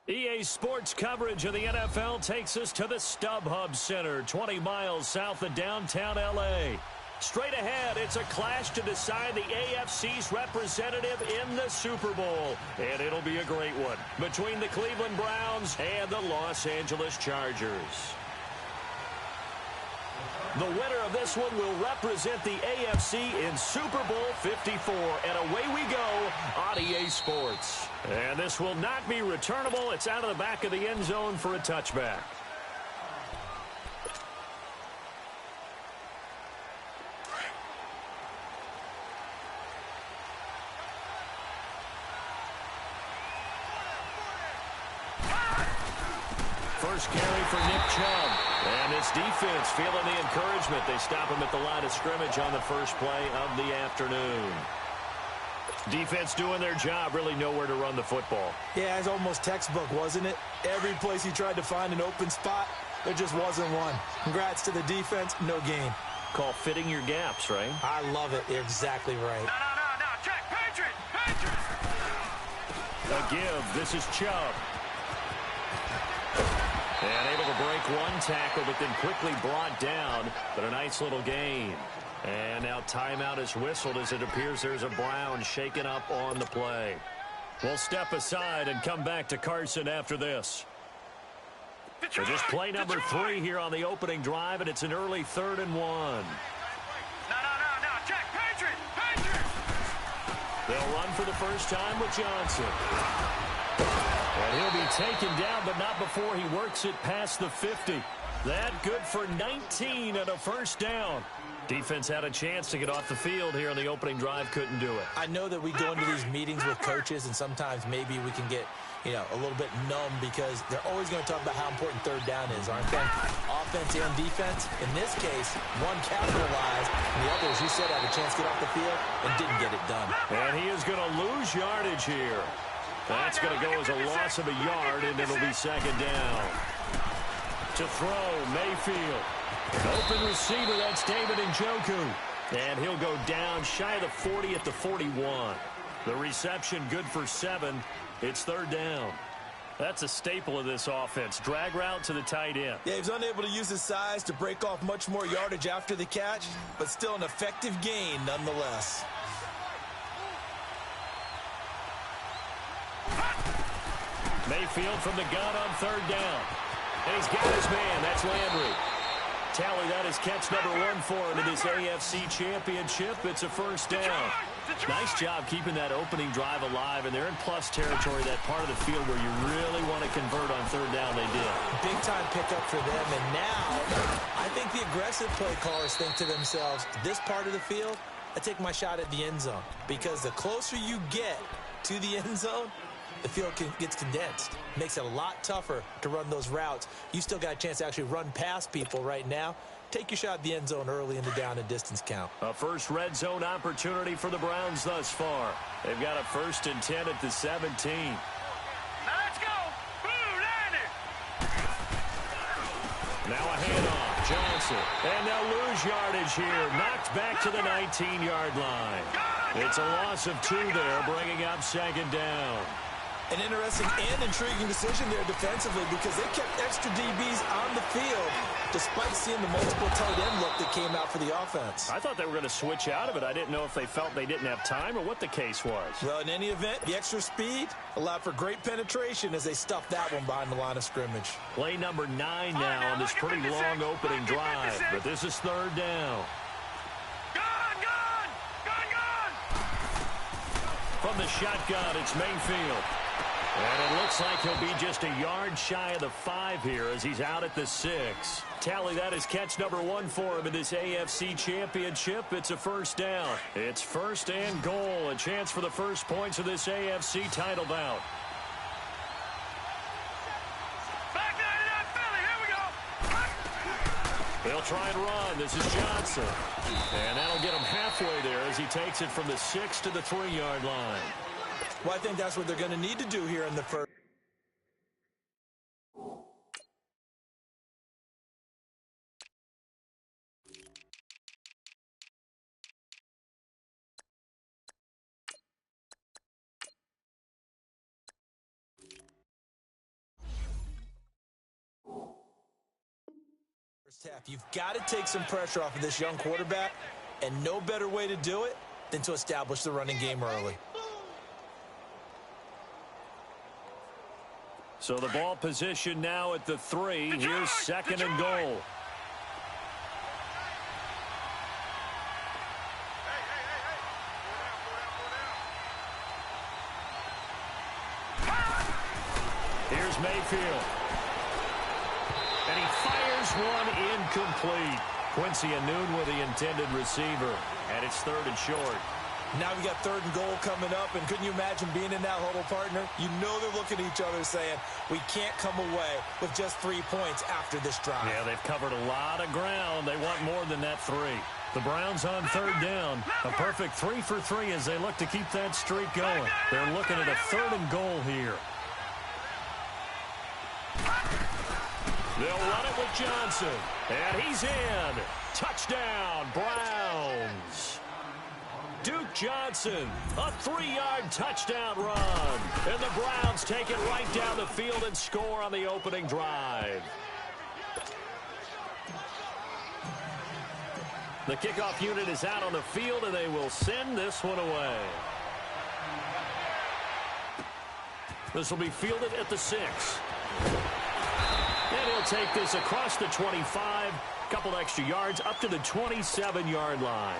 EA Sports coverage of the NFL takes us to the StubHub Center, 20 miles south of downtown L.A. Straight ahead, it's a clash to decide the AFC's representative in the Super Bowl. And it'll be a great one between the Cleveland Browns and the Los Angeles Chargers. The winner of this one will represent the AFC in Super Bowl 54. And away we go on EA Sports. And this will not be returnable. It's out of the back of the end zone for a touchback. First carry for Nick Chubb. And this defense feeling the encouragement. They stop him at the line of scrimmage on the first play of the afternoon. Defense doing their job, really nowhere to run the football. Yeah, it's almost textbook, wasn't it? Every place he tried to find an open spot, there just wasn't one. Congrats to the defense, no gain. Call fitting your gaps, right? I love it. You're exactly right. No. Check. Patriot. A give. This is Chubb. And able to break one tackle, but then quickly brought down. But a nice little gain. And now timeout is whistled as it appears there's a Brown shaken up on the play. We'll step aside and come back to Carson after this. So just play number 3 here on the opening drive, and it's an early 3rd and 1. No. Check. Patriot. They'll run for the first time with Johnson. And he'll be taken down, but not before he works it past the 50. That good for 19 and a first down. Defense had a chance to get off the field here on the opening drive, couldn't do it. I know that we go into these meetings with coaches, and sometimes maybe we can get, a little bit numb because they're always going to talk about how important third down is, aren't they? Offense and defense. In this case, one capitalized, and the others, you said, had a chance to get off the field and didn't get it done. And he is going to lose yardage here. That's going to go as a loss of a yard, and it'll be second down. To throw, Mayfield. Open receiver, that's David Njoku. And he'll go down shy of the 40 at the 41. The reception good for 7. It's third down. That's a staple of this offense. Drag route to the tight end. Yeah, he was unable to use his size to break off much more yardage after the catch, but still an effective gain nonetheless. Mayfield from the gun on third down. And he's got his man. That's Landry. Tally that is catch number 1 for him in this AFC Championship. It's a first down. Nice job keeping that opening drive alive, and they're in plus territory, that part of the field where you really want to convert on third down. They did. Big time pickup for them, and now I think the aggressive play callers think to themselves, this part of the field, I take my shot at the end zone, because the closer you get to the end zone, the field gets condensed. Makes it a lot tougher to run those routes. You still got a chance to actually run past people right now. Take your shot at the end zone early in the down and distance count. A first red zone opportunity for the Browns thus far. They've got a 1st and 10 at the 17. Now let's go. Blue landed. Now a handoff. Johnson. And they'll lose yardage here. Knocked back to the 19-yard line. It's a loss of 2 there, bringing up second down. An interesting and intriguing decision there defensively, because they kept extra DBs on the field despite seeing the multiple tight end look that came out for the offense. I thought they were going to switch out of it. I didn't know if they felt they didn't have time or what the case was. Well, in any event, the extra speed allowed for great penetration as they stuffed that one behind the line of scrimmage. Play number 9 now on this pretty long opening drive, but this is third down. Gone. From the shotgun, it's Mayfield. And it looks like he'll be just a yard shy of the 5 here as he's out at the 6. Tally that is catch number 1 for him in this AFC Championship. It's a first down. It's 1st and goal. A chance for the first points of this AFC title bout. Back 99 Philly. Here we go. They'll try and run. This is Johnson. And that'll get him halfway there as he takes it from the 6 to the 3-yard line. Well, I think that's what they're going to need to do here in the first. half. You've got to take some pressure off of this young quarterback, and no better way to do it than to establish the running game early. So the ball position now at the 3. Here's second and goal. Here's Mayfield. And he fires one incomplete. Quincy Enunwa with the intended receiver. And it's third and short. Now we got third and goal coming up, and couldn't you imagine being in that huddle, partner? You know they're looking at each other saying, we can't come away with just 3 points after this drive. Yeah, they've covered a lot of ground. They want more than that 3. The Browns on third down. A perfect 3 for 3 as they look to keep that streak going. They're looking at a third and goal here. They'll run it with Johnson. And he's in. Touchdown, Browns. Duke Johnson, a 3-yard touchdown run. And the Browns take it right down the field and score on the opening drive. The kickoff unit is out on the field, and they will send this one away. This will be fielded at the 6. And he'll take this across the 25, couple extra yards, up to the 27-yard line.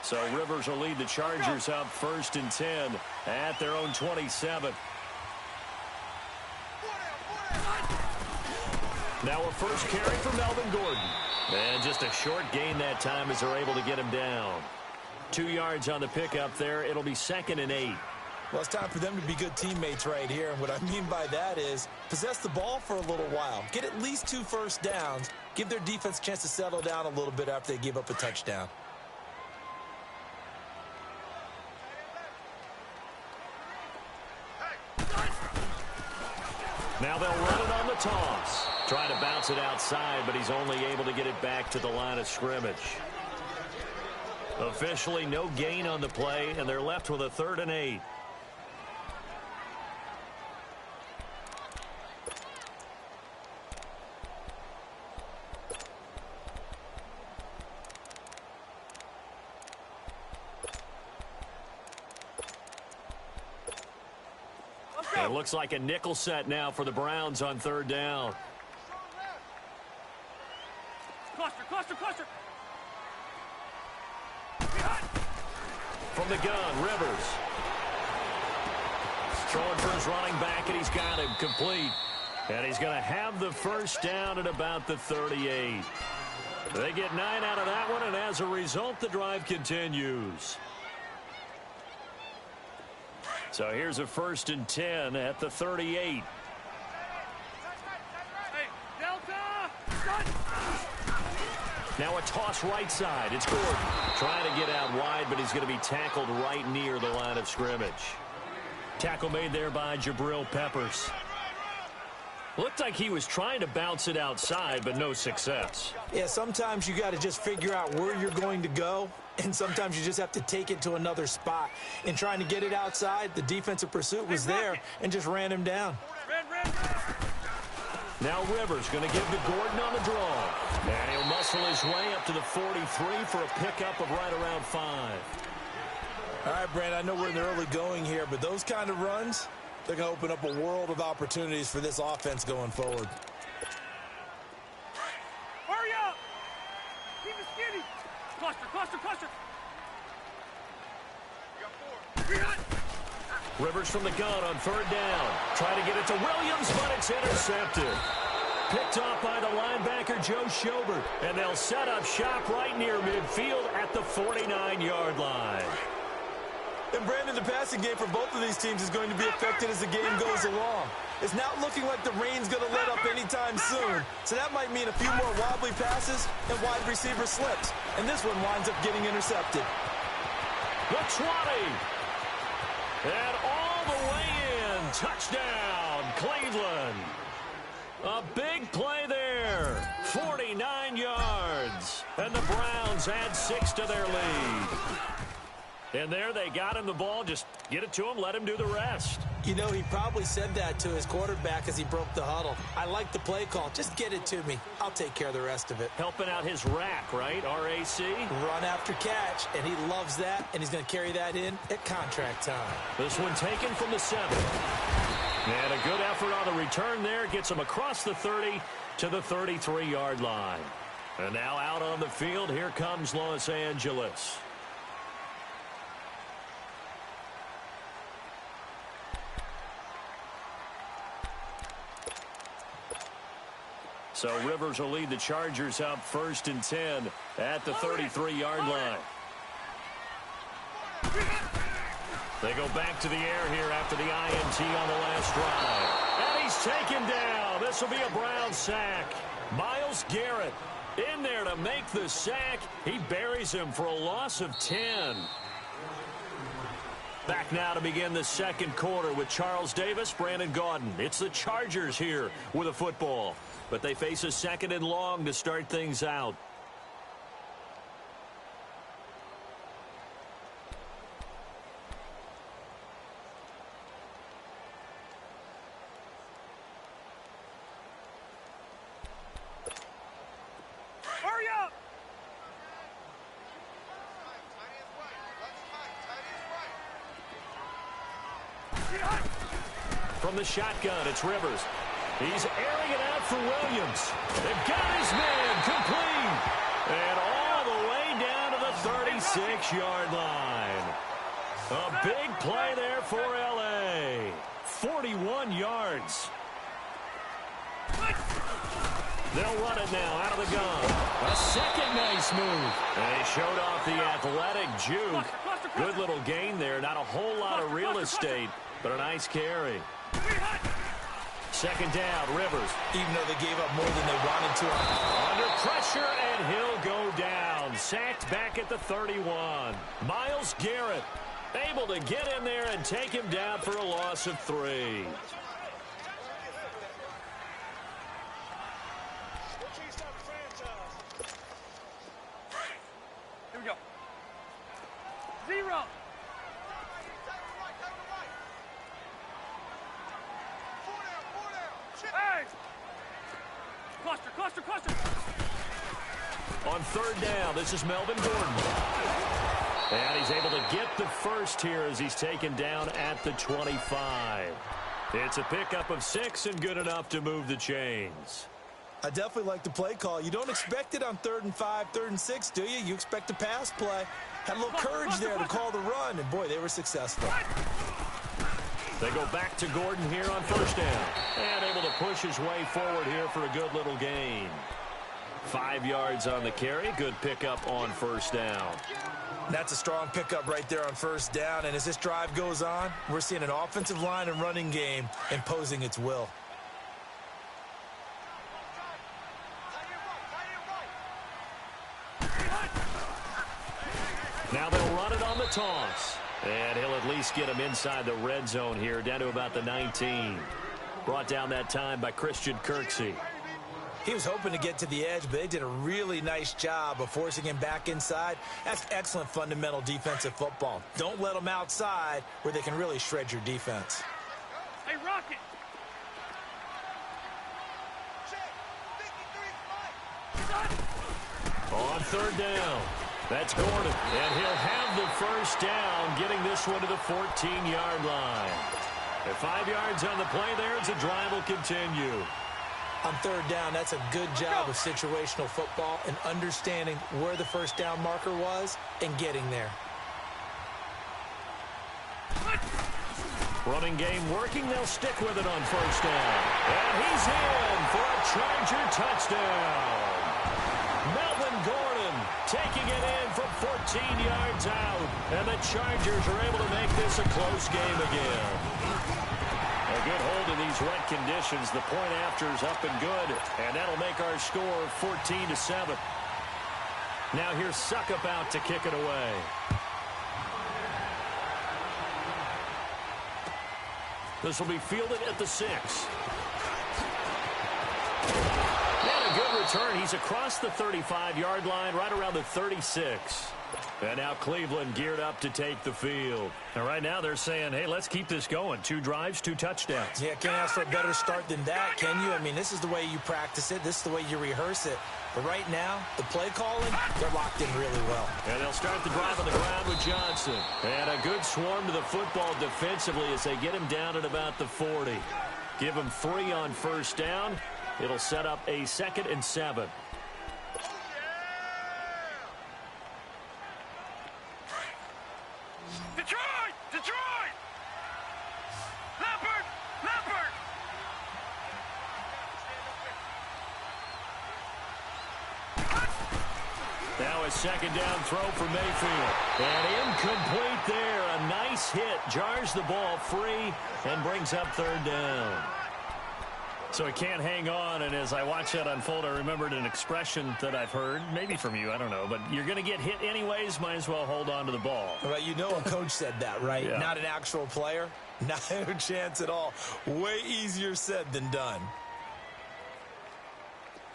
So Rivers will lead the Chargers up 1st and 10 at their own 27. Now a first carry for Melvin Gordon. And just a short gain that time as they're able to get him down. 2 yards on the pickup there. It'll be 2nd and 8. Well, it's time for them to be good teammates right here. And what I mean by that is possess the ball for a little while. Get at least 2 first downs. Give their defense a chance to settle down a little bit after they give up a touchdown. Now they'll run it on the toss. Trying to bounce it outside, but he's only able to get it back to the line of scrimmage. Officially no gain on the play, and they're left with a 3rd and 8. It looks like a nickel set now for the Browns on 3rd down. Cluster. From the gun, Rivers. Throwing for his running back, and he's got him complete. And he's going to have the first down at about the 38. They get 9 out of that one, and as a result, the drive continues. So here's a 1st and 10 at the 38. Hey, Delta! Now a toss right side. It's Gordon trying to get out wide, but he's going to be tackled right near the line of scrimmage. Tackle made there by Jabril Peppers. Looked like he was trying to bounce it outside, but no success. Yeah, sometimes you got to just figure out where you're going to go, and sometimes you just have to take it to another spot. In trying to get it outside, the defensive pursuit was there and just ran him down. Now Rivers going to give to Gordon on the draw. And he'll muscle his way up to the 43 for a pickup of right around 5. All right, Brand, I know we're in the early going here, but those kind of runs, they're going to open up a world of opportunities for this offense going forward. Hurry up! Keep it skinny! Cluster! Rivers from the gun on 3rd down. Trying to get it to Williams, but it's intercepted. Picked off by the linebacker, Joe Schobert. And they'll set up shop right near midfield at the 49-yard line. And, Brandon, the passing game for both of these teams is going to be affected as the game goes along. It's not looking like the rain's going to let up anytime soon. So that might mean a few more wobbly passes and wide receiver slips. And this one winds up getting intercepted. The 20. And all the way in. Touchdown, Cleveland. A big play there. 49 yards. And the Browns add 6 to their lead. And there they got him the ball. Just get it to him, let him do the rest. You know, he probably said that to his quarterback as he broke the huddle. I like the play call. Just get it to me. I'll take care of the rest of it. Helping out his rack, right? R-A-C? Run after catch, and he loves that, and he's going to carry that in at contract time. This one taken from the 7. And a good effort on the return there. Gets him across the 30 to the 33-yard line. And now out on the field, here comes Los Angeles. So Rivers will lead the Chargers up 1st and 10 at the 33-yard line. They go back to the air here after the INT on the last drive. And he's taken down. This will be a Brown sack. Myles Garrett in there to make the sack. He buries him for a loss of 10. Back now to begin the second quarter with Charles Davis, Brandon Gaudin. It's the Chargers here with a football. But they face a 2nd and long to start things out. Hurry up! From the shotgun, it's Rivers. He's airing it out for Williams. They've got his man complete. And all the way down to the 36-yard line. A big play there for L.A. 41 yards. They'll run it now out of the gun. A second nice move. And he showed off the athletic juke. Good little gain there. Not a whole lot of real estate, but a nice carry. 2nd down, Rivers. Even though they gave up more than they wanted to. Under pressure, and he'll go down. Sacked back at the 31. Myles Garrett able to get in there and take him down for a loss of 3. Here we go. 0. Hey! Cluster. On 3rd down, this is Melvin Gordon. And he's able to get the first here as he's taken down at the 25. It's a pickup of 6 and good enough to move the chains. I definitely like the play call. You don't expect it on 3rd and 5, 3rd and 6, do you? You expect a pass play. Had a little courage there to call the run, and boy, they were successful. They go back to Gordon here on 1st down. And able to push his way forward here for a good little gain. 5 yards on the carry. Good pickup on 1st down. That's a strong pickup right there on 1st down. And as this drive goes on, we're seeing an offensive line and running game imposing its will. Now they'll run it on the toss. And he'll at least get him inside the red zone here, down to about the 19. Brought down that time by Christian Kirksey. He was hoping to get to the edge, but they did a really nice job of forcing him back inside. That's excellent fundamental defensive football. Don't let them outside where they can really shred your defense. Hey, Rocket! On 3rd down, that's Gordon. And he'll have the first down, getting this one to the 14-yard line. At 5 yards on the play there, as the drive will continue. On 3rd down, that's a good job of situational football and understanding where the first down marker was and getting there. Running game working. They'll stick with it on 1st down. And he's in for a Charger touchdown. Melvin Gordon taking it in from 14 yards out. And the Chargers are able to make this a close game again. A good hold in these wet conditions. The point after's up and good. And that'll make our score 14-7. Now here's Suckup out to kick it away. This will be fielded at the 6. And a good return. He's across the 35-yard line, right around the 36. And now Cleveland geared up to take the field. And right now they're saying, hey, let's keep this going. 2 drives, 2 touchdowns. Yeah, can't ask for a better start than that, can you? I mean, this is the way you practice it. This is the way you rehearse it. But right now, the play calling, they're locked in really well. And they'll start the drive on the ground with Johnson. And a good swarm to the football defensively as they get him down at about the 40. Give him 3 on first down. It'll set up a 2nd and 7. Detroit! Detroit! Leopard! Leopard! Now a 2nd down throw for Mayfield. And incomplete there. A nice hit. Jars the ball free and brings up 3rd down. So he can't hang on, and as I watch that unfold, I remembered an expression that I've heard, maybe from you, I don't know, but you're going to get hit anyways, might as well hold on to the ball. Well, you know a coach said that, right? Yeah. Not an actual player. Not a chance at all. Way easier said than done.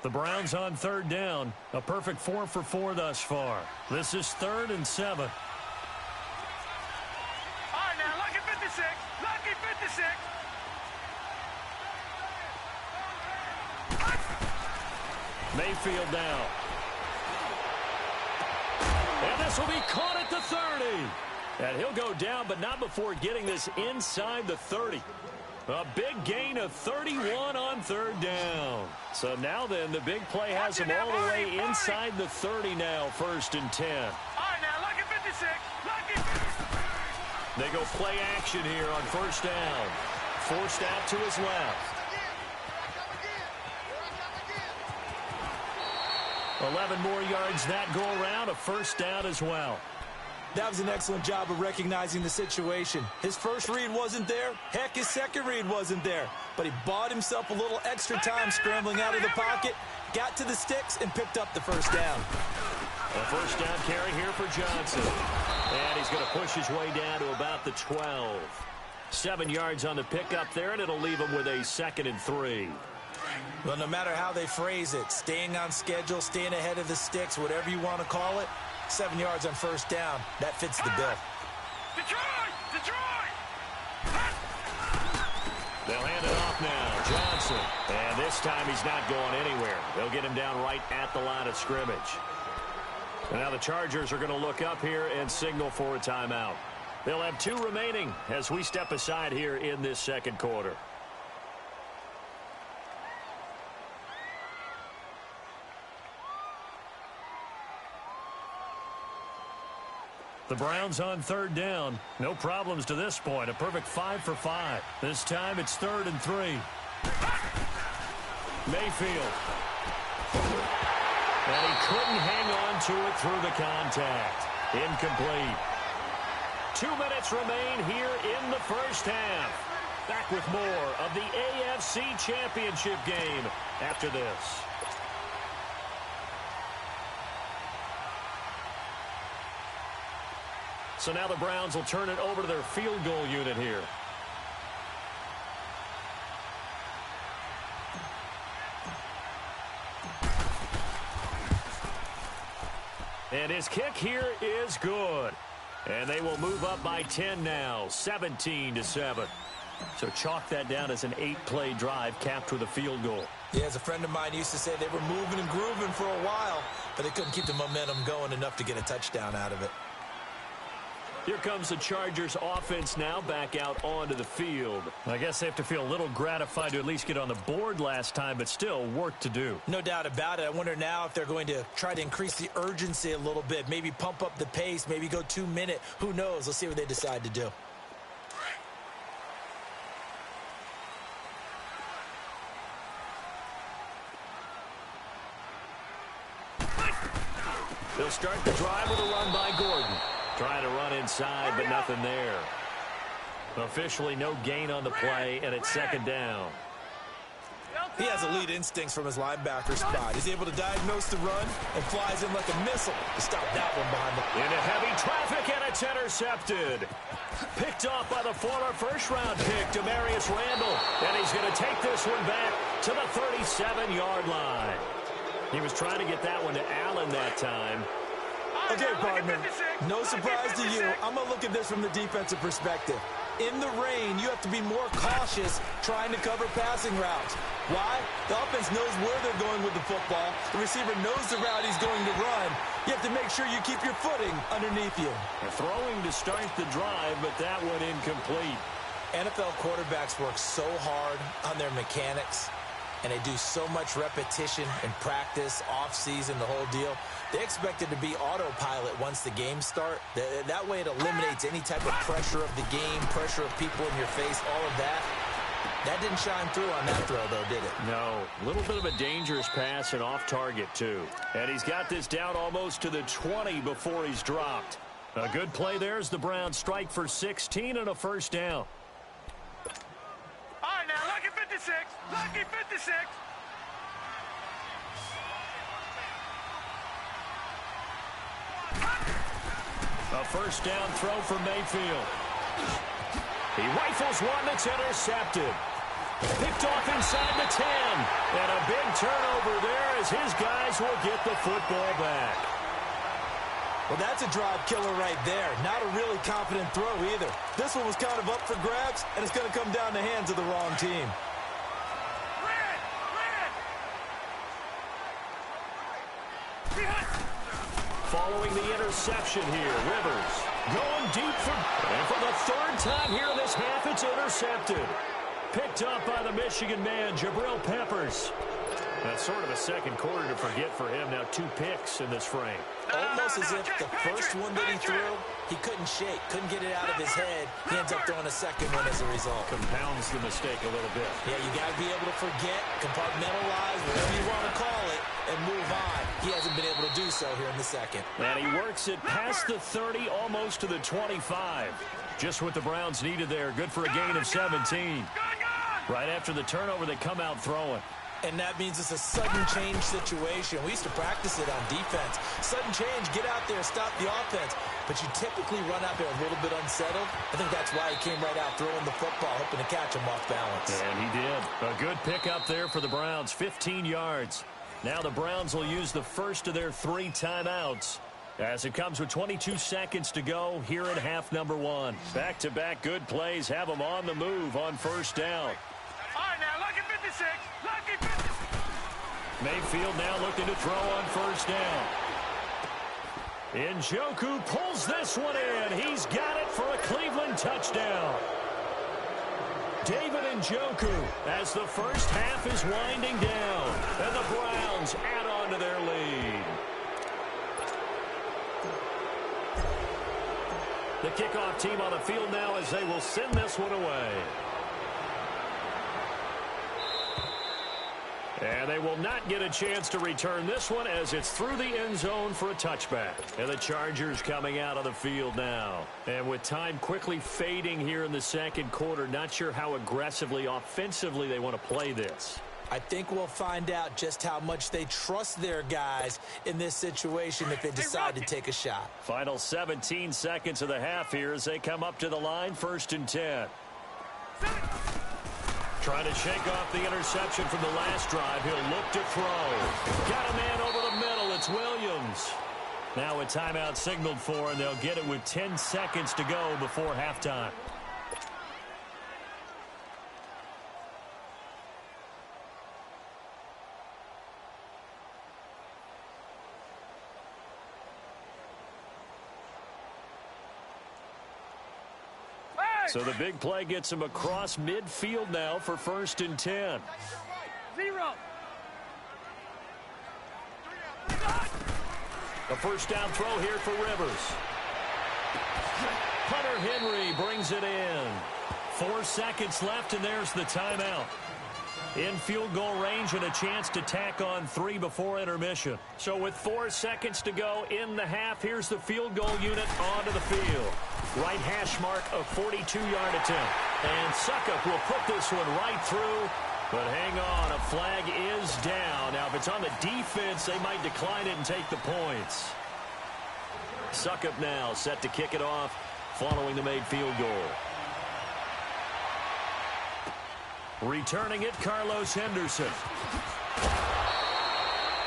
The Browns on 3rd down. A perfect 4 for 4 thus far. This is 3rd and 7. All right, now, lucky 56. Lucky 56. Mayfield now. And this will be caught at the 30. And he'll go down, but not before getting this inside the 30. A big gain of 31 on 3rd down. So now then, the big play has him all the way inside the 30 now, 1st and 10. All right, now, lucky 56. Lucky 56. They go play action here on 1st down. Forced out to his left. 11 more yards that go around, a 1st down as well. That was an excellent job of recognizing the situation. His first read wasn't there. Heck, his second read wasn't there. But he bought himself a little extra time scrambling out of the pocket, got to the sticks, and picked up the 1st down. A 1st down carry here for Johnson. And he's going to push his way down to about the 12. 7 yards on the pickup there, and it'll leave him with a 2nd and 3. Well, no matter how they phrase it, staying on schedule, staying ahead of the sticks, whatever you want to call it, 7 yards on 1st down, that fits the bill. Detroit! Detroit! They'll hand it off now. Johnson. And this time he's not going anywhere. They'll get him down right at the line of scrimmage. And now the Chargers are going to look up here and signal for a timeout. They'll have 2 remaining as we step aside here in this 2nd quarter. The Browns on 3rd down. No problems to this point. A perfect 5 for 5. This time it's 3rd and 3. Mayfield. And he couldn't hang on to it through the contact. Incomplete. 2 minutes remain here in the 1st half. Back with more of the AFC Championship game after this. So now the Browns will turn it over to their field goal unit here. And his kick here is good. And they will move up by 10 now, 17-7. So chalk that down as an 8-play drive capped with a field goal. Yeah, as a friend of mine used to say, they were moving and grooving for a while, but they couldn't keep the momentum going enough to get a touchdown out of it. Here comes the Chargers offense now back out onto the field. I guess they have to feel a little gratified to at least get on the board last time, but still work to do. No doubt about it. I wonder now if they're going to try to increase the urgency a little bit, maybe pump up the pace, maybe go 2-minute. Who knows? Let's see what they decide to do. They'll start the drive with a run by Gordon. Trying to run inside, but nothing there. Officially no gain on the play, and it's 2nd down. He has elite instincts from his linebacker spot. He's able to diagnose the run and flies in like a missile to stop that one behind him. Into heavy traffic, and it's intercepted. Picked off by the former first-round pick, Demarius Randall. And he's going to take this one back to the 37-yard line. He was trying to get that one to Allen that time. Okay, partner, no surprise to you. I'm going to look at this from the defensive perspective. In the rain, you have to be more cautious trying to cover passing routes. Why? The offense knows where they're going with the football. The receiver knows the route he's going to run. You have to make sure you keep your footing underneath you. Throwing to start the drive, but that one incomplete. NFL quarterbacks work so hard on their mechanics, and they do so much repetition in practice, off-season, the whole deal. They expect it to be autopilot once the games start. That way it eliminates any type of pressure of the game, pressure of people in your face, all of that. That didn't shine through on that throw, though, did it? No. A little bit of a dangerous pass and off target, too. And he's got this down almost to the 20 before he's dropped. A good play there as the Browns strike for 16 and a first down. All right, now, lucky 56. Lucky 56. A first down throw for Mayfield. He rifles one that's intercepted. Picked off inside the 10. And a big turnover there as his guys will get the football back. Well, that's a drive killer right there. Not a really confident throw either. This one was kind of up for grabs, and it's going to come down the hands of the wrong team. Following the interception here, Rivers going deep and for the third time here in this half, it's intercepted. Picked up by the Michigan man, Jabril Peppers. That's sort of a second quarter to forget for him. Now 2 picks in this frame. Almost as if the first one that he threw, he couldn't shake, couldn't get it out of his head. He ends up throwing a second one as a result. Compounds the mistake a little bit. Yeah, you got to be able to forget, compartmentalize, whatever you want to call it, and move on. He hasn't been able to do so here in the second. And he works it past the 30, almost to the 25. Just what the Browns needed there. Good for a gain of 17. Right after the turnover, they come out throwing. And that means it's a sudden change situation. We used to practice it on defense. Sudden change, get out there, stop the offense. But you typically run out there a little bit unsettled. I think that's why he came right out throwing the football, hoping to catch him off balance. And he did. A good pickup there for the Browns, 15 yards. Now the Browns will use the first of their 3 timeouts as it comes with 22 seconds to go here in half number 1. Back-to-back good plays have them on the move on first down. All right, now, lucky 56. Lucky 56. Mayfield now looking to throw on first down. Njoku pulls this one in. He's got it for a Cleveland touchdown. David Njoku as the first half is winding down. And the Browns add on to their lead. The kickoff team on the field now as they will send this one away. And they will not get a chance to return this one as it's through the end zone for a touchback. And the Chargers coming out of the field now. And with time quickly fading here in the second quarter, not sure how aggressively, offensively they want to play this. I think we'll find out just how much they trust their guys in this situation if they decide to take a shot. Final 17 seconds of the half here as they come up to the line, 1st and 10. Trying to shake off the interception from the last drive. He'll look to throw. Got a man over the middle. It's Williams. Now a timeout signaled for, and they'll get it with 10 seconds to go before halftime. So the big play gets him across midfield now for 1st and 10. 0. A first down throw here for Rivers. Hunter Henry brings it in. 4 seconds left, and there's the timeout. In field goal range and a chance to tack on 3 before intermission. So with 4 seconds to go in the half, here's the field goal unit onto the field. Right hash mark, a 42-yard attempt. And Succop will put this one right through. But hang on, a flag is down. Now, if it's on the defense, they might decline it and take the points. Succop now set to kick it off following the made field goal. Returning it, Carlos Henderson.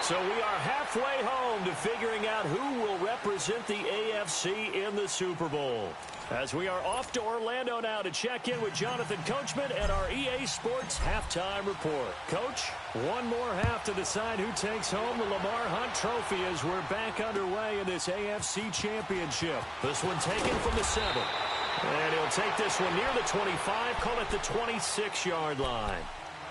So we are halfway home to figuring out who will represent the AFC in the Super Bowl. As we are off to Orlando now to check in with Jonathan Coachman and our EA Sports Halftime Report. Coach, one more half to decide who takes home the Lamar Hunt Trophy as we're back underway in this AFC Championship. This one taken from the 7. And he'll take this one near the 25, call it the 26-yard line.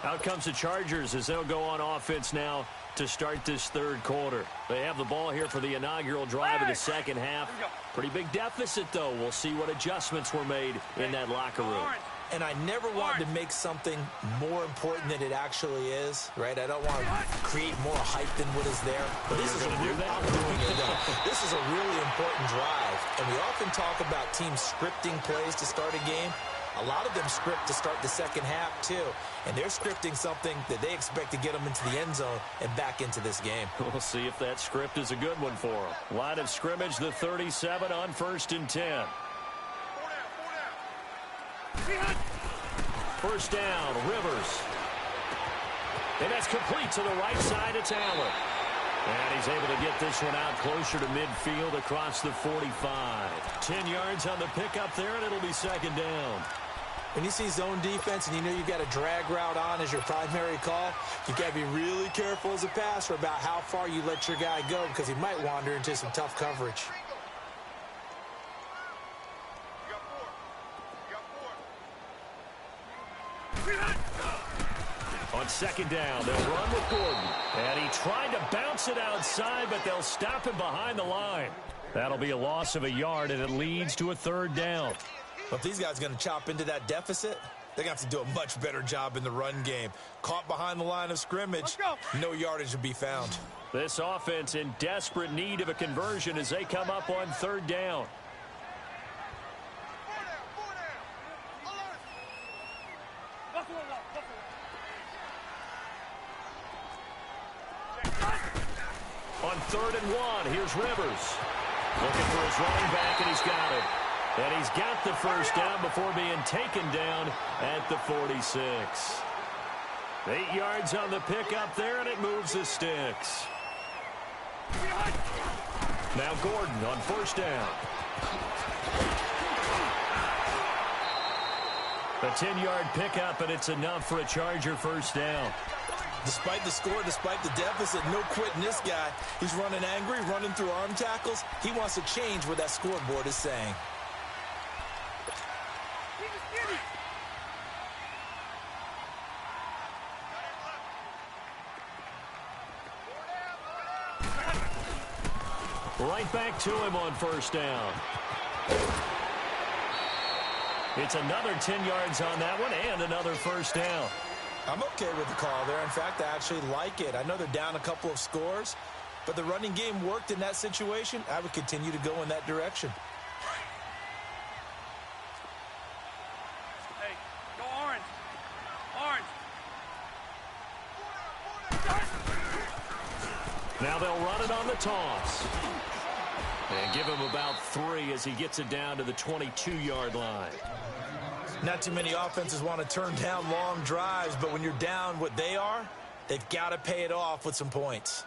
Out comes the Chargers as they'll go on offense now to start this third quarter. They have the ball here for the inaugural drive of the second half. Pretty big deficit, though. We'll see what adjustments were made in that locker room. And I never want to make something more important than it actually is, right? I don't want to create more hype than what is there. But this is a really important drive. And we often talk about teams scripting plays to start a game. A lot of them script to start the second half, too. And they're scripting something that they expect to get them into the end zone and back into this game. We'll see if that script is a good one for them. Line of scrimmage, the 37 on 1st and 10. First down, Rivers. And that's complete to the right side. It's Allen. And he's able to get this one out closer to midfield across the 45. 10 yards on the pickup there, and it'll be second down. When you see zone defense and you know you've got a drag route on as your primary call, you've got to be really careful as a passer about how far you let your guy go because he might wander into some tough coverage. On second down, they'll run with Gordon. And he tried to bounce it outside, but they'll stop him behind the line. That'll be a loss of a yard, and it leads to a third down. But if these guys are going to chop into that deficit, they're going to have to do a much better job in the run game. Caught behind the line of scrimmage, no yardage to be found. This offense in desperate need of a conversion as they come up on third down. On 3rd and 1, here's Rivers. Looking for his running back, and he's got it. And he's got the first down before being taken down at the 46. 8 yards on the pickup there, and it moves the sticks. Now Gordon on first down. A 10-yard pickup, and it's enough for a Charger first down. Despite the score, despite the deficit, no quitting this guy. He's running angry, running through arm tackles. He wants to change what that scoreboard is saying. Right back to him on first down. It's another 10 yards on that one and another first down. I'm okay with the call there. In fact, I actually like it. I know they're down a couple of scores, but the running game worked in that situation. I would continue to go in that direction. Hey, go orange. Orange. Now they'll run it on the toss. And give him about 3 as he gets it down to the 22-yard line. Not too many offenses want to turn down long drives, but when you're down what they are, they've got to pay it off with some points.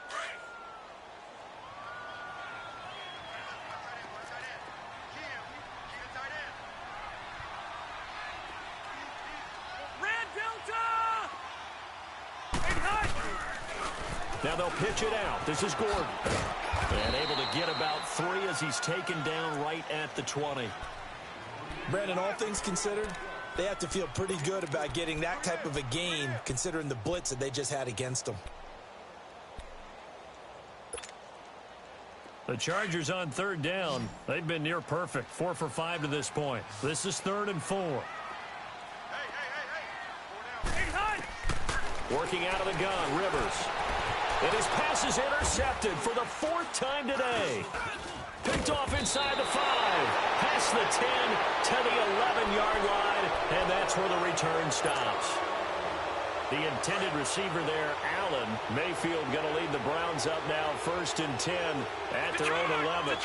Now they'll pitch it out. This is Gordon. And able to get about 3 as he's taken down right at the 20. Brandon, all things considered, they have to feel pretty good about getting that type of a gain, considering the blitz that they just had against them. The Chargers on third down. They've been near perfect. 4 for 5 to this point. This is 3rd and 4. Working out of the gun, Rivers. And his pass is intercepted for the 4th time today. Picked off inside the 5. Past the 10 to the 11-yard line. And that's where the return stops. The intended receiver there, Allen. Mayfield going to lead the Browns up now 1st and 10 at their own 11.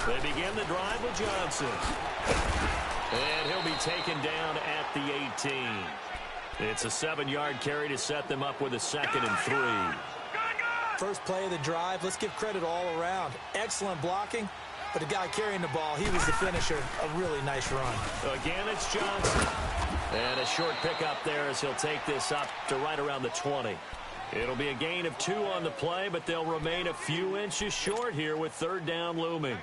They begin the drive with Johnson. And he'll be taken down at the 18. It's a 7-yard carry to set them up with a 2nd and 3. first play of the drive. Let's give credit all around. Excellent blocking, but the guy carrying the ball, he was the finisher. A really nice run. Again, it's Johnson. And a short pickup there as he'll take this up to right around the 20. It'll be a gain of 2 on the play, but they'll remain a few inches short here with third down looming.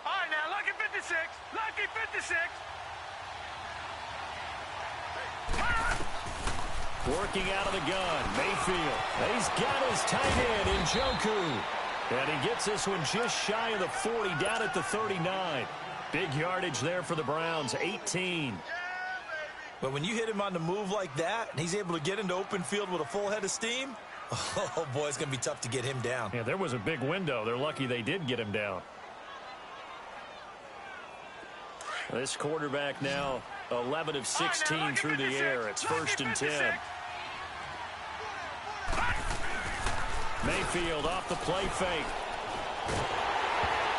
All right, now, lucky 56. Lucky 56. Working out of the gun, Mayfield. He's got his tight end in Njoku. And he gets this one just shy of the 40, down at the 39. Big yardage there for the Browns, 18. But when you hit him on the move like that, and he's able to get into open field with a full head of steam, oh, boy, it's going to be tough to get him down. Yeah, there was a big window. They're lucky they did get him down. This quarterback now 11 of 16 through the air. It's 1st and 10. Mayfield off the play fake.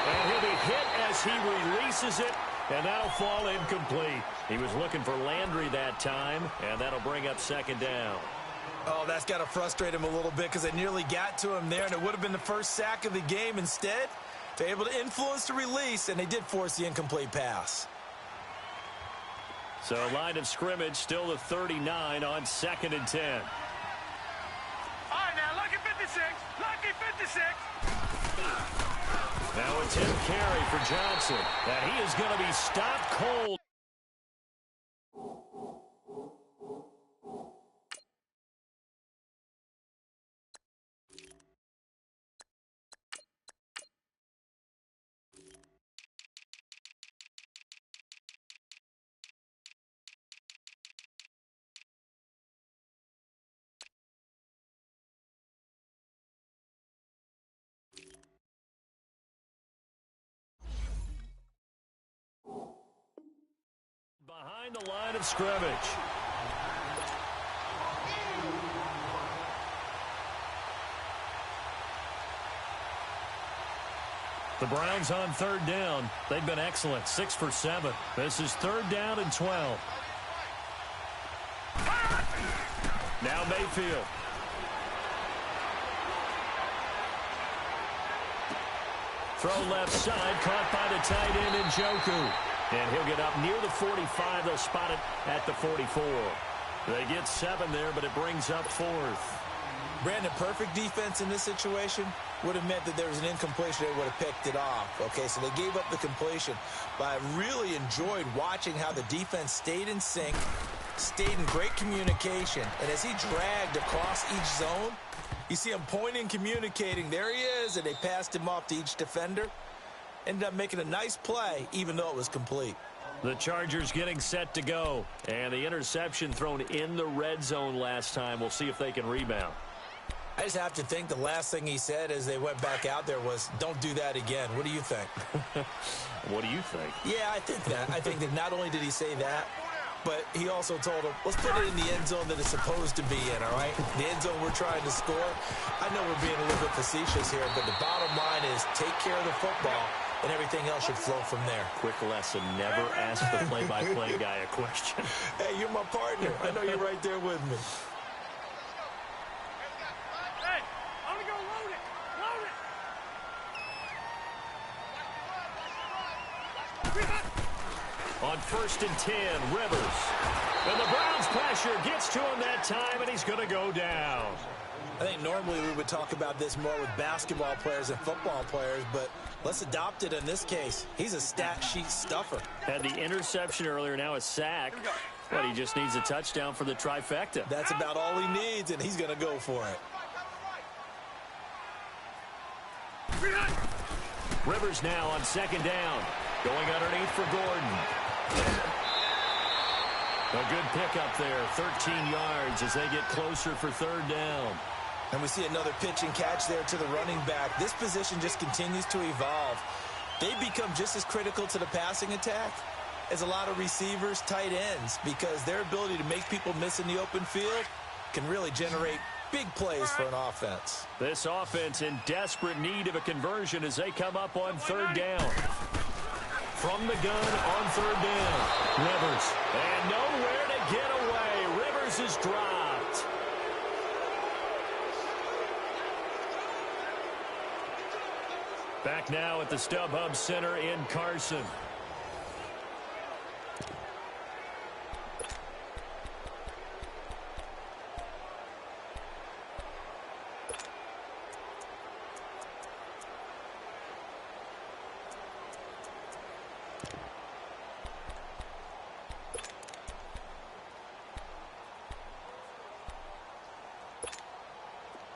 And he'll be hit as he releases it, and that'll fall incomplete. He was looking for Landry that time, and that'll bring up 2nd down. Oh, that's got to frustrate him a little bit because they nearly got to him there, and it would have been the first sack of the game. Instead, they're able to influence the release, and they did force the incomplete pass. So line of scrimmage still the 39 on 2nd and 10. All right, now, lucky 56. Lucky 56. Now it's him carry for Johnson. And he is going to be stopped cold. Behind the line of scrimmage. The Browns on 3rd down. They've been excellent, 6 for 7. This is 3rd down and 12. Now Mayfield. Throw left side, caught by the tight end Njoku. And he'll get up near the 45. They'll spot it at the 44. They get 7 there, but it brings up 4th. Brandon, perfect defense in this situation would have meant that there was an incompletion. They would have picked it off. Okay, so they gave up the completion. But I really enjoyed watching how the defense stayed in sync, stayed in great communication. And as he dragged across each zone, you see him pointing, communicating. There he is, and they passed him off to each defender. Ended up making a nice play, even though it was complete. The Chargers getting set to go. And the interception thrown in the red zone last time. We'll see if they can rebound. I just have to think the last thing he said as they went back out there was, don't do that again. What do you think? What do you think? Yeah, I think that. I think that not only did he say that, but he also told him, let's put it in the end zone that it's supposed to be in, all right? The end zone we're trying to score. I know we're being a little bit facetious here, but the bottom line is take care of the football, and everything else should flow from there. Quick lesson, never ask the play-by-play guy a question. Hey, you're my partner. I know you're right there with me. Hey, I'm going to go load it. Load it. On 1st and 10, Rivers. And the Browns pressure gets to him that time, and he's going to go down. I think normally we would talk about this more with basketball players and football players, but let's adopt it in this case. He's a stat sheet stuffer. Had the interception earlier, now a sack. But he just needs a touchdown for the trifecta. That's about all he needs, and he's going to go for it. Rivers now on 2nd down. Going underneath for Gordon. A good pickup there, 13 yards as they get closer for 3rd down. And we see another pitch and catch there to the running back. This position just continues to evolve. They become just as critical to the passing attack as a lot of receivers, tight ends, because their ability to make people miss in the open field can really generate big plays for an offense. This offense in desperate need of a conversion as they come up on 3rd down. from the gun on third down. Rivers. And nowhere to get away. Rivers is dropped. Back now at the StubHub Center in Carson.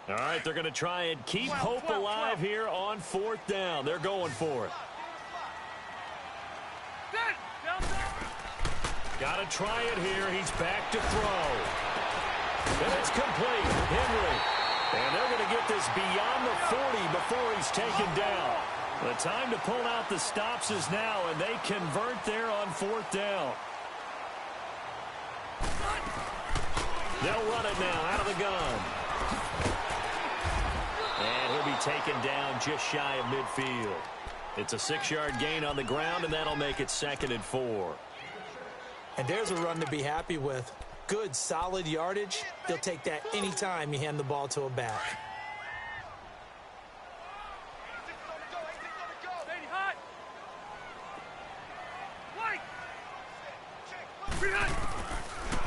All right, they're going to try and keep hope alive here on fourth down. They're going for it. Got to try it here. He's back to throw. And it's complete. Henry. And they're going to get this beyond the 40 before he's taken down. The time to pull out the stops is now, and they convert there on fourth down. They'll run it now out of the gun. And he'll be taken down just shy of midfield. It's a 6-yard gain on the ground, and that'll make it 2nd and 4. And there's a run to be happy with. Good, solid yardage. They'll take that anytime you hand the ball to a back.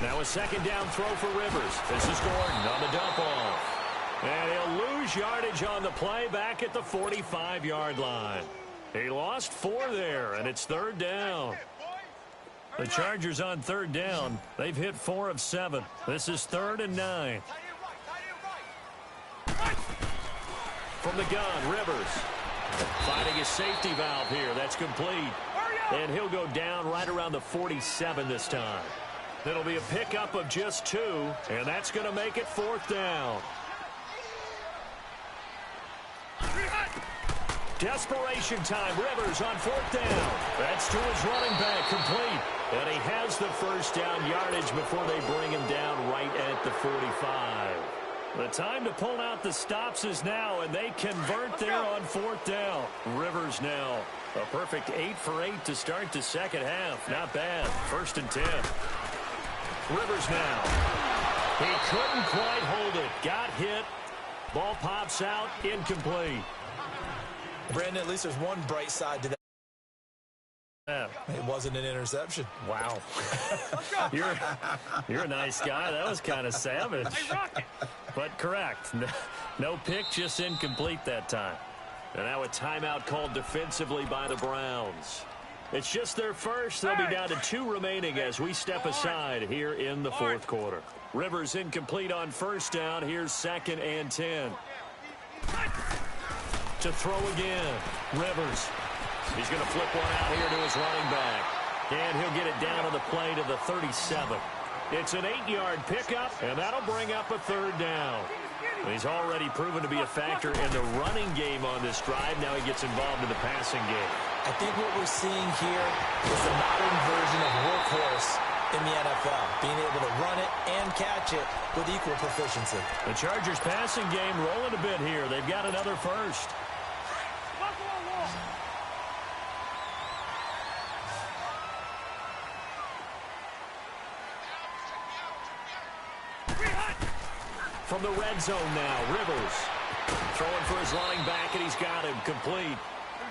Now a 2nd down throw for Rivers. This is Gordon on the dump off. And he'll lose yardage on the play back at the 45-yard line. He lost 4 there, and it's 3rd down. The Chargers on 3rd down. They've hit 4 of 7. This is 3rd and 9. From the gun, Rivers. Finding his safety valve here. That's complete. And he'll go down right around the 47 this time. It'll be a pickup of just 2, and that's going to make it 4th down. Desperation time. Rivers on 4th down. That's to his running back, complete. And he has the 1st down yardage before they bring him down right at the 45. The time to pull out the stops is now, and they convert there on 4th down. Rivers now. A perfect 8 for 8 to start the second half. Not bad. 1st and 10. Rivers now. He couldn't quite hold it. Got hit. Ball pops out. Incomplete. Brandon, at least there's one bright side to that. It wasn't an interception. Wow. You're a nice guy. That was kind of savage. But correct. No pick, just incomplete that time. And now a timeout called defensively by the Browns. It's just their first. They'll be down to 2 remaining as we step aside here in the 4th quarter. Rivers incomplete on 1st down. Here's 2nd and 10. To throw again. Rivers. He's going to flip one out here to his running back. And he'll get it down on the play to the 37. It's an 8-yard pickup, and that'll bring up a 3rd down. He's already proven to be a factor in the running game on this drive. Now he gets involved in the passing game. I think what we're seeing here is the modern version of workhorse in the NFL, being able to run it and catch it with equal proficiency. The Chargers passing game rolling a bit here. They've got another 1st. From the red zone now, Rivers throwing for his running back, and he's got him complete.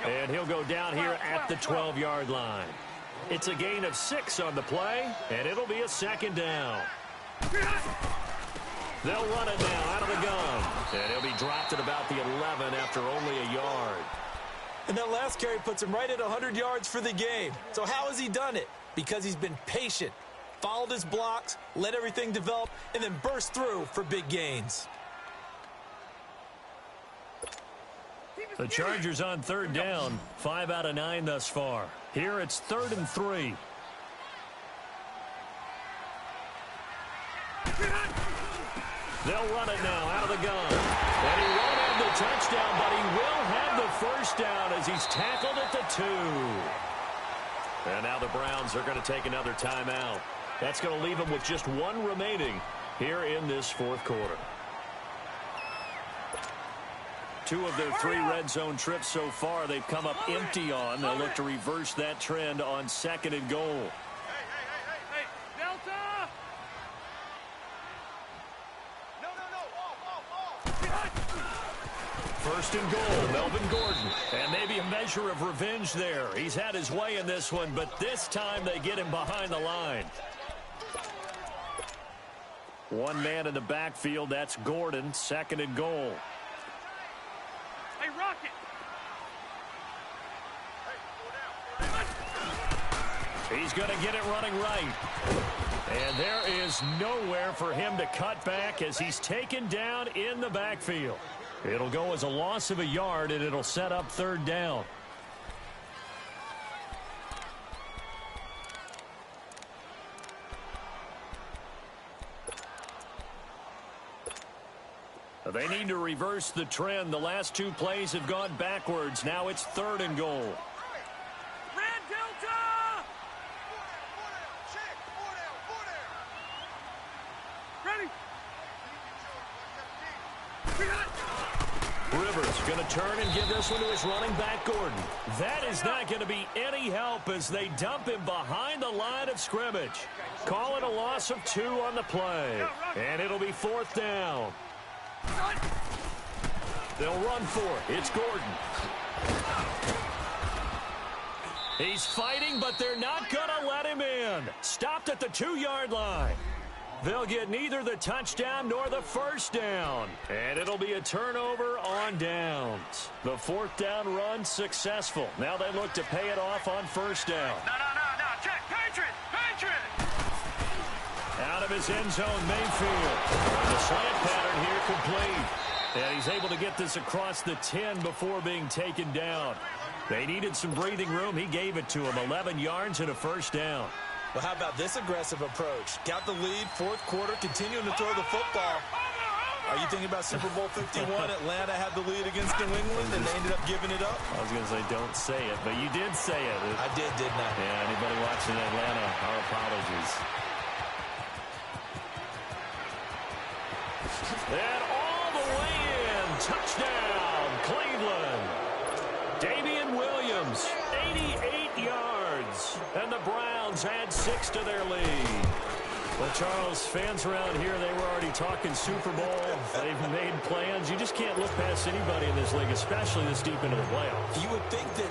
And he'll go down here at the 12-yard line. It's a gain of 6 on the play, and it'll be a 2nd down. They'll run it now out of the gun. And he'll be dropped at about the 11 after only a yard. And that last carry puts him right at 100 yards for the game. So how has he done it? Because he's been patient, followed his blocks, let everything develop, and then burst through for big gains. The Chargers on 3rd down, 5 out of 9 thus far. Here it's 3rd and 3. They'll run it now out of the gun. And he won't have the touchdown, but he will have the 1st down as he's tackled at the 2. And now the Browns are going to take another timeout. That's going to leave them with just 1 remaining here in this 4th quarter. 2 of their 3 red zone trips so far, they've come up empty on. They'll look to reverse that trend on 2nd and goal. Hey, Delta! No. First and goal, Melvin Gordon. And maybe a measure of revenge there. He's had his way in this one, but this time they get him behind the line. 1 man in the backfield, that's Gordon, 2nd and goal. Hey, Rocket! He's going to get it running right. And there is nowhere for him to cut back as he's taken down in the backfield. It'll go as a loss of a yard, and it'll set up 3rd down. They need to reverse the trend. The last 2 plays have gone backwards. Now it's 3rd and goal. Red Delta! Ready? Rivers going to turn and give this one to his running back, Gordon. That is not going to be any help as they dump him behind the line of scrimmage. Call it a loss of 2 on the play. And it'll be 4th down. They'll run for it. It's Gordon. He's fighting, but they're not going to let him in. Stopped at the 2-yard line. They'll get neither the touchdown nor the first down. And it'll be a turnover on downs. The 4th down run successful. Now they look to pay it off on first down. No. Check. Patriot! Out of his end zone, Mayfield. The slant pattern here complete. And he's able to get this across the 10 before being taken down. They needed some breathing room. He gave it to him. 11 yards and a first down. Well, how about this aggressive approach? Got the lead, 4th quarter, continuing to throw the football. Are you thinking about Super Bowl 51? Atlanta had the lead against New England, and they ended up giving it up? I was going to say don't say it, but you did say it. I did, didn't I? Yeah, anybody watching Atlanta, our apologies. And all the way in, touchdown, Cleveland. Damian Williams, 88 yards, and the Browns add 6 to their lead. Well, Charles, fans around here, they were already talking Super Bowl. They've made plans. You just can't look past anybody in this league, especially this deep into the playoffs. You would think that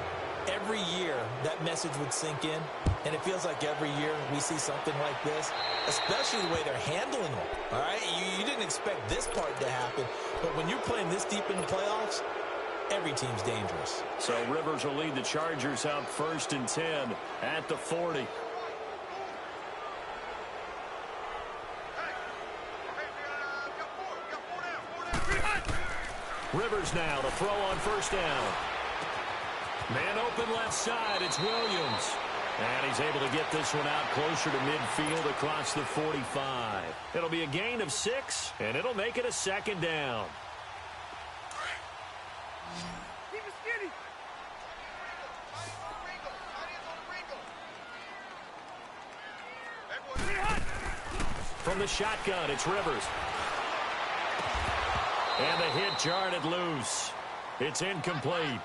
every year that message would sink in, and it feels like every year we see something like this, especially the way they're handling it. All right, you didn't expect this part to happen, but when you're playing this deep in the playoffs, every team's dangerous. So Rivers will lead the Chargers out 1st and 10 at the 40. Rivers now to throw on first down. Man open left side, it's Williams. And he's able to get this one out closer to midfield across the 45. It'll be a gain of 6, and it'll make it a 2nd down. Keep it skinny. From the shotgun, it's Rivers. And the hit jarred loose. It's incomplete.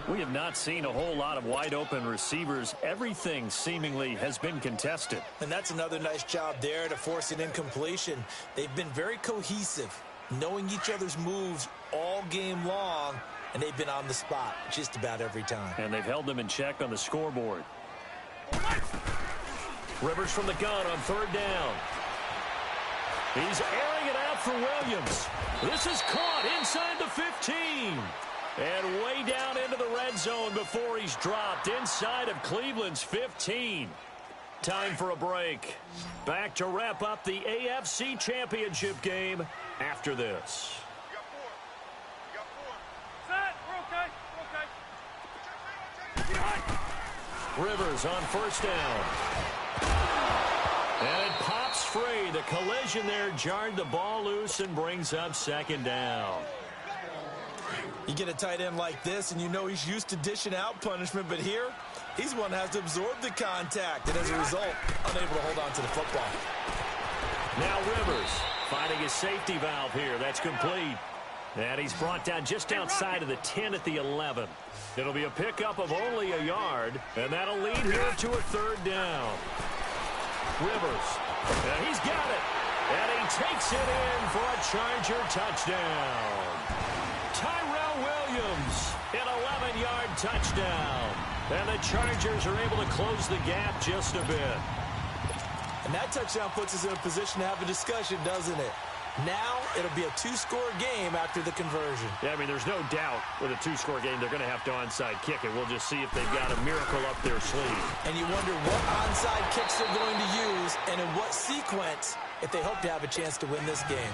We have not seen a whole lot of wide-open receivers. Everything seemingly has been contested. And that's another nice job there to force an incompletion. They've been very cohesive, knowing each other's moves all game long, and they've been on the spot just about every time. And they've held them in check on the scoreboard. Rivers from the gun on 3rd down. He's airing it out for Williams. This is caught inside the 15. And way down into the red zone before he's dropped inside of Cleveland's 15. Time for a break. Back to wrap up the AFC Championship game after this. Set. We're okay. Rivers on first down. And it pops free. The collision there jarred the ball loose and brings up 2nd down. You get a tight end like this, and you know he's used to dishing out punishment, but here, he's one that has to absorb the contact, and as a result, unable to hold on to the football. Now Rivers finding his safety valve here. That's complete. And he's brought down just outside of the 10 at the 11. It'll be a pickup of only a yard, and that'll lead here to a third down. Rivers, and he's got it. And he takes it in for a Charger touchdown. Tyrell Williams, an 11-yard touchdown. And the Chargers are able to close the gap just a bit. And that touchdown puts us in a position to have a discussion, doesn't it? Now it'll be a two-score game after the conversion. Yeah, I mean, there's no doubt with a two-score game they're going to have to onside kick it. We'll just see if they've got a miracle up their sleeve. And you wonder what onside kicks they're going to use and in what sequence if they hope to have a chance to win this game.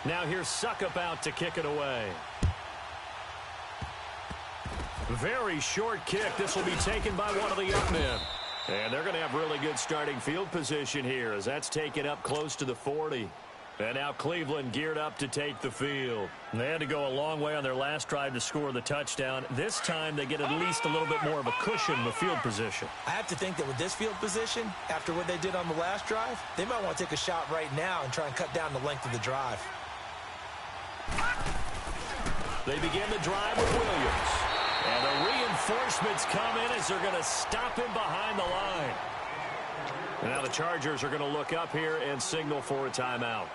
Now here's Suckup out to kick it away. Very short kick. This will be taken by one of the up men. And they're going to have really good starting field position here as that's taken up close to the 40. And now Cleveland geared up to take the field. They had to go a long way on their last drive to score the touchdown. This time they get at least a little bit more of a cushion with field position. I have to think that with this field position, after what they did on the last drive, they might want to take a shot right now and try and cut down the length of the drive. They begin the drive with Williams. And the reinforcements come in as they're going to stop him behind the line. And now the Chargers are going to look up here and signal for a timeout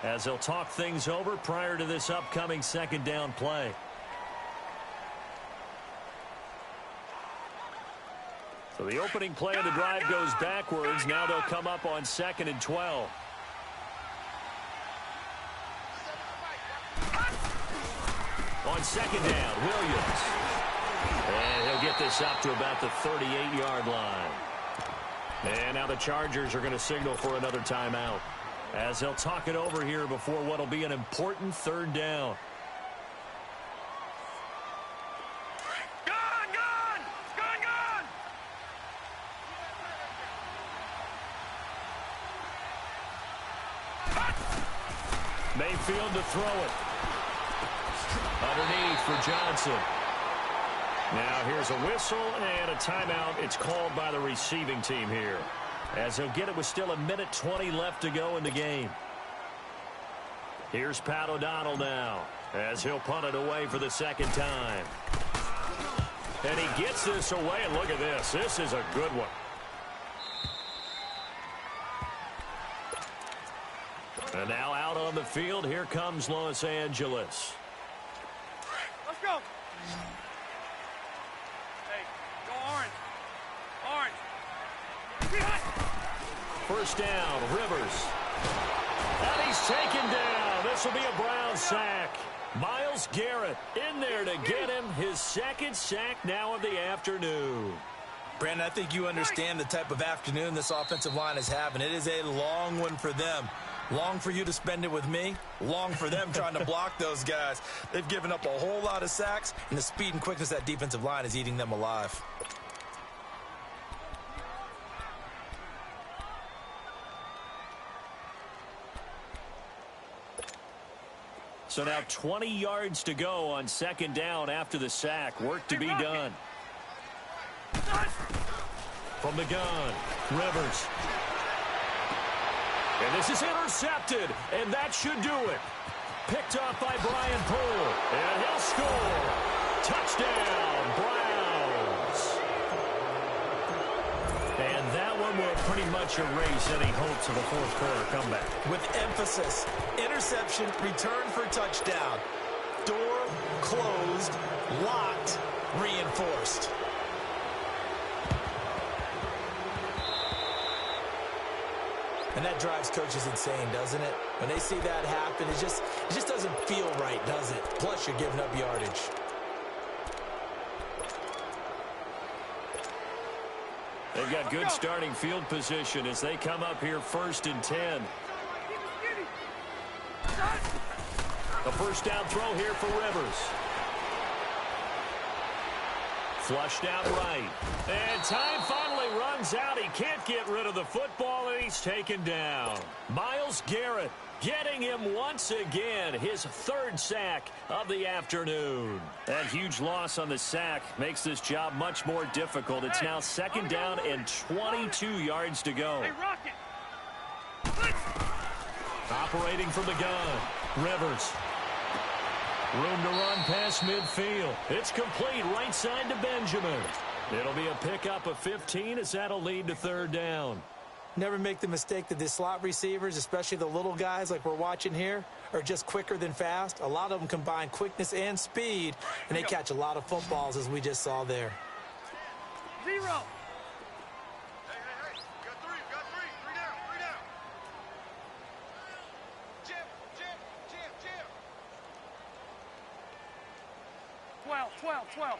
as they'll talk things over prior to this upcoming second down play. So the opening play of the drive goes backwards. Now they'll come up on 2nd and 12. On second down, Williams. And he'll get this up to about the 38-yard line. And now the Chargers are going to signal for another timeout as they'll talk it over here before what will be an important third down. Gone! Mayfield to throw it. Underneath for Johnson. Now here's a whistle and a timeout. It's called by the receiving team here, as he'll get it with still 1:20 left to go in the game. Here's Pat O'Donnell now, as he'll punt it away for the second time. And he gets this away, and look at this. This is a good one. And now out on the field, here comes Los Angeles. Let's go. Hey, go orange. First down, Rivers. And he's taken down. This will be a Brown sack. Myles Garrett in there to get him his second sack now of the afternoon. Brandon, I think you understand the type of afternoon this offensive line is having. It is a long one for them. Long for you to spend it with me. Long for them trying to block those guys. They've given up a whole lot of sacks, and the speed and quickness of that defensive line is eating them alive. So now 20 yards to go on second down after the sack. Work to be done. From the gun, Rivers. And this is intercepted, and that should do it. Picked off by Brian Poole, and he'll score. Touchdown, Browns. And that one will pretty much erase any hopes of a fourth quarter comeback. With emphasis, interception, return for touchdown. Door closed, locked, reinforced. And that drives coaches insane, doesn't it? When they see that happen, it just doesn't feel right, does it? Plus, you're giving up yardage. They've got good starting field position as they come up here 1st and 10. A first down throw here for Rivers. Flushed out right. And time finally runs out. He can't get rid of the football, and he's taken down. Myles Garrett getting him once again, his third sack of the afternoon. That huge loss on the sack makes this job much more difficult. It's now second down and 22 yards to go. Hey, Rocket. Operating from the gun, Rivers. Room to run past midfield. It's complete right side to Benjamin. It'll be a pickup of 15 as that'll lead to third down. Never make the mistake that the slot receivers, especially the little guys like we're watching here, are just quicker than fast. A lot of them combine quickness and speed, and they catch a lot of footballs, as we just saw there. 0. Hey, got three down. Jim. 12.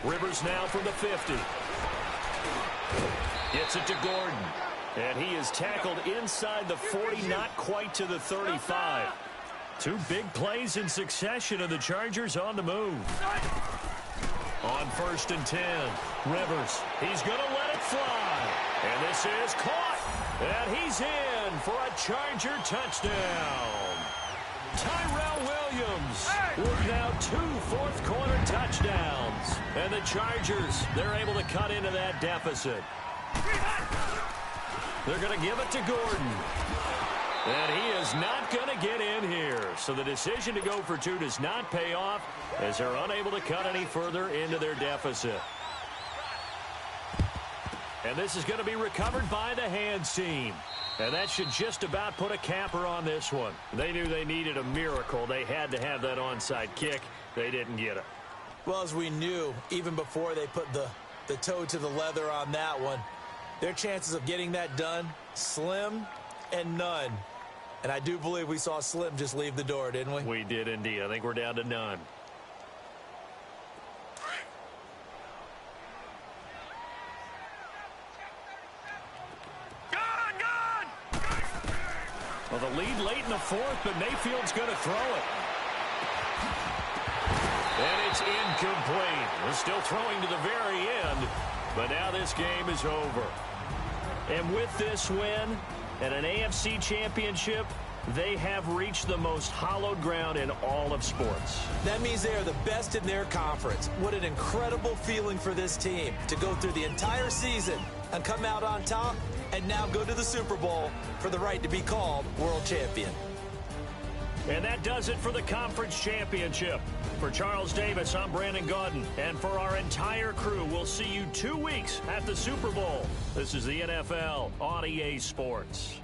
Rivers now from the 50. Gets it to Gordon. And he is tackled inside the 40, not quite to the 35. Two big plays in succession, and the Chargers on the move. On 1st and 10, Rivers. He's going to let it fly. And this is caught. And he's in for a Charger touchdown. Tyrell Williams with now 2 fourth-quarter touchdowns. And the Chargers, they're able to cut into that deficit. They're going to give it to Gordon. And he is not going to get in here. So the decision to go for 2 does not pay off as they're unable to cut any further into their deficit. And this is going to be recovered by the hands team. And that should just about put a capper on this one. They knew they needed a miracle. They had to have that onside kick. They didn't get it. Well, as we knew, even before they put the toe to the leather on that one, their chances of getting that done, slim and none. And I do believe we saw Slim just leave the door, didn't we? We did indeed. I think we're down to none. Well, the lead late in the 4th, but Mayfield's going to throw it. And it's incomplete. We're still throwing to the very end, but now this game is over. And with this win and an AFC championship, they have reached the most hallowed ground in all of sports. That means they are the best in their conference. What an incredible feeling for this team to go through the entire season and come out on top and now go to the Super Bowl for the right to be called world champion. And that does it for the conference championship. For Charles Davis, I'm Brandon Gaudin. And for our entire crew, we'll see you 2 weeks at the Super Bowl. This is the NFL on EA Sports.